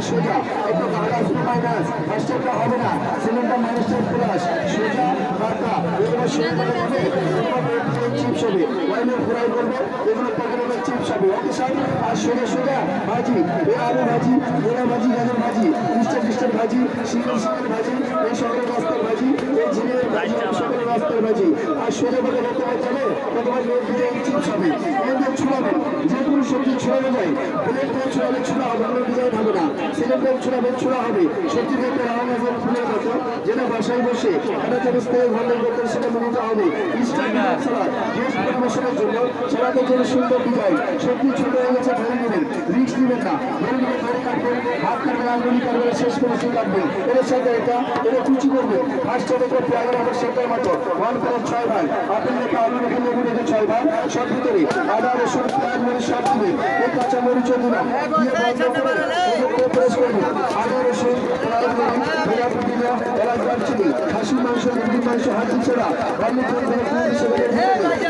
সোজা একটু minus minus ফার্স্টটা হবে না সিলিন্ডার মাইনাসটা প্লাস সোজা বাঁকা এগুলো চিপস হবে ওয়াইনের ফ্রাই করবে এগুলো পকেটের চিপস হবে ওকে স্যার আর সোজা সোজা ভাজি আলু ভাজি গোলা ভাজি গাজর ভাজি মিস্টার ভাজি সিঙ্গেল ভাজি এই সকলের রাস্তার ভাজি এই ঝিঙের ভাজি সকলের রাস্তার ভাজি আর সোজা বলে বলতে চলে প্রথমে ডিজাইন চিপস হবে এদের ছুড়াবে যে কোনো সবজি ছুড়ানো যায় প্লেট দিয়ে ছুড়ালে ছুড়া হবে কোনো ডিজাইন হবে না সিলিন্ডার ছুড়াবে ছুড়া হবে সবজি একটা রাউন্ড আছে ফুলের মতো যেটা বাসায় বসে একটা চল্লিশ ঘন্টার মধ্যে সেটা মেনুটা হবে পরিবেশনের জন্য সেটাদের জন্য সুন্দর ডিজাইন সবজি ছোট হয়ে গেছে ধরে নেবেন রিক্স নেবেন না ধরে নেবেন ধরে কাটবেন হাত কাটবেন আঙ্গুলি কাটবেন শেষ করে শুরু কাটবেন এর সাথে এটা কুচি করবে ফার্স্ট দেখো প্যাকেট হবে সেটার মতো 1/6 ভাগ আপনি দেখে আলু রেখে লেবু রেখে 6 ভাগ সব ভিতরে আদা রসুন পেঁয়াজ মরিচ সব দিবেন এই কাঁচা মরিচ দিলাম দিয়ে বন্ধ করে প্রেস করবেন আদা রসুন পেঁয়াজ মরিচ পুদিনা এলাচ দারচিনি খাসির মাংস মুরগির মাংস হাতি ছেড়া রান্না করে